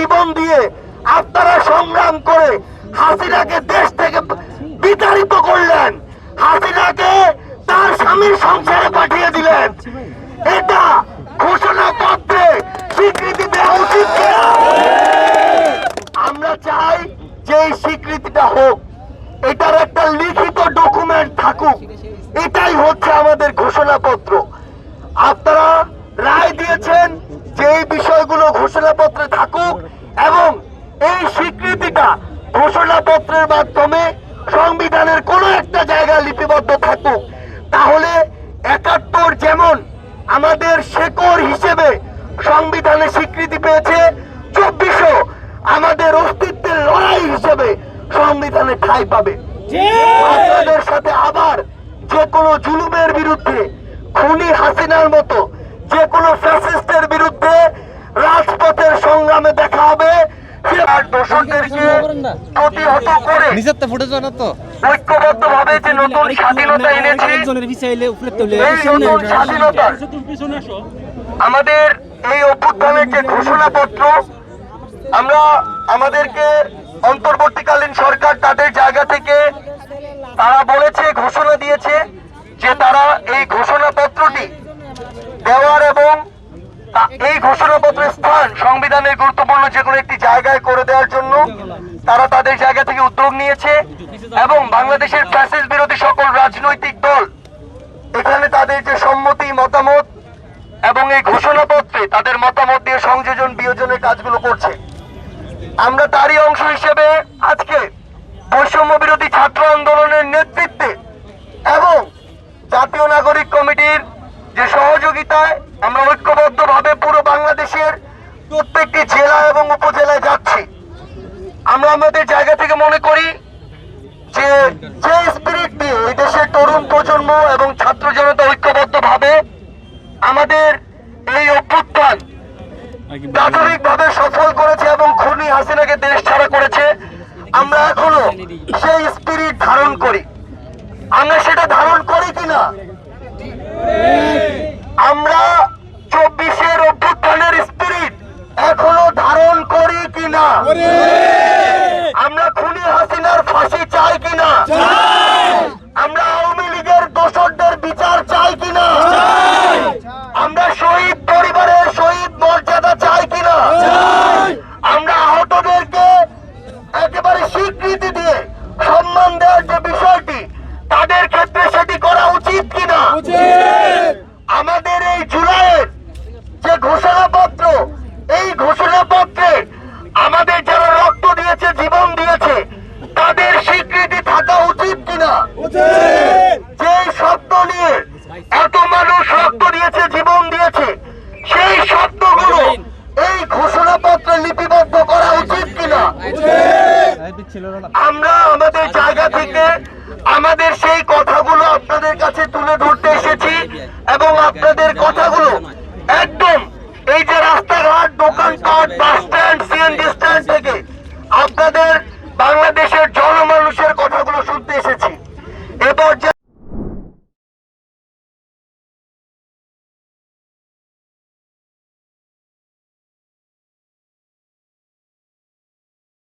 জীবন দিয়ে আপনারা সংগ্রাম করে হাসিনাকে দেশ থেকে বিতাড়িত করলেন, হাসিনাকে তার স্বামীর সংসারে পাঠিয়ে দিলেন। এটা ঘোষণাপত্রে স্বীকৃতি দেওয়া উচিত কিনা? আমরা চাই যে এই স্বীকৃতিটা হোক, এটার একটা লিখিত ডকুমেন্ট থাকুক। এটাই হচ্ছে আমাদের ঘোষণাপত্র। আপনারা রায় দিয়েছেন যে এই বিষয়গুলো ঘোষণাপত্রে থাকুক এবং এই স্বীকৃতিটা ঘোষণাপত্রের মাধ্যমে সংবিধানের কোনো একটা জায়গায় লিপিবদ্ধ থাকুক। তাহলে ৭১ যেমন আমাদের শেকড় হিসেবে সংবিধানে স্বীকৃতি পেয়েছে, ২৪ও আমাদের অস্তিত্বের লড়াই হিসেবে সংবিধানে ঠাঁই পাবে। আপনাদের সাথে আবার যে কোনো জুলুমের বিরুদ্ধে, খুনি হাসিনার মতো যে কোনো ফ্যাসিস্টের বিরুদ্ধে রাজপথের সংগ্রামে দেখা হবে। দোষকদেরকে প্রতিহত করে ঐক্যবদ্ধভাবে যে নতুন স্বাধীনতা এনেছি, এই নতুন স্বাধীনতা আমাদের এই অভ্যুত্থানের যে ঘোষণাপত্র, আমরা আমাদেরকে অন্তর্বর্তীকালীন সরকার তাদের জায়গা থেকে তারা বলেছে, ঘোষণা দিয়েছে যে তারা এই ঘোষণাপত্রটি দেওয়ার এবং এই ঘোষণাপত্রের স্থান সংবিধানের গুরুত্বপূর্ণ যে কোনো একটি জায়গায় করে দেওয়ার জন্য তারা তাদের জায়গা থেকে উদ্যোগ নিয়েছে এবং বাংলাদেশের ফ্যাসিস্ট বিরোধী সকল রাজনৈতিক দল এখানে তাদের যে সম্মতি মতামত এবং এই ঘোষণাপত্রে তাদের মতামত দিয়ে সংযোজন বিয়োজনের কাজগুলো করছে। আমরা তারই অংশ হিসেবে আজকে বৈষম্য বিরোধী ছাত্র আন্দোলনের নেতৃত্বে এবং জাতীয় নাগরিক কমিটির যে সহযোগিতায় আমরা ঐক্যবদ্ধভাবে পুরো বাংলাদেশের প্রত্যেকটি জেলা এবং উপজেলায় যাচ্ছি। আমরা আমাদের জায়গা থেকে মনে করি যে স্পিরিট নিয়ে এই দেশের তরুণ প্রজন্ম এবং ছাত্র জনতা ঐক্যবদ্ধভাবে আমাদের এই অভ্যুত্থান প্রাথমিকভাবে সফল করেছে এবং খুনি হাসিনাকে দেশ ছাড়া করেছে। আমরা এখনো সেই স্পিরিট ধারণ করি। আমরা সেটা ধারণ করি কিনা? আমরা ২৪-এর অভ্যুত্থানের স্পিরিট এখনো ধারণ করি কিনা? আমরা খুনি হাসিনার ফাঁসি চাই কিনা? আমরা আওয়ামী লীগের দোষরদের বিচার চাই কিনা? আমরা শহীদ পরিবারের শহীদ মর্যাদা চাই কিনা? আমরা আহতদেরকে একেবারে স্বীকৃতি দিয়ে সম্মান দেওয়ার যে বিষয়টি, তাদের ক্ষেত্রে সেটি করা উচিত কিনা? আমাদের এই জুলাইয়ের যে ঘোষণাপত্র, এই ঘোষণাপত্রে আমাদের যারা রক্ত দিয়েছে, জীবন দিয়েছে, তাদের স্বীকৃতি থাকা উচিত কিনা? যে শব্দ নিয়ে এত মানুষ রক্ত দিয়েছে, জীবন দিয়েছে, সেই শব্দগুলো এই ঘোষণাপত্রে লিপিবদ্ধ করা উচিত কিনা? আমরা আমাদের জায়গা থেকে আমাদের সেই কথাগুলো আপনাদের কাছে তুলে ধরতে এসেছি এবং আপনাদের কথাগুলো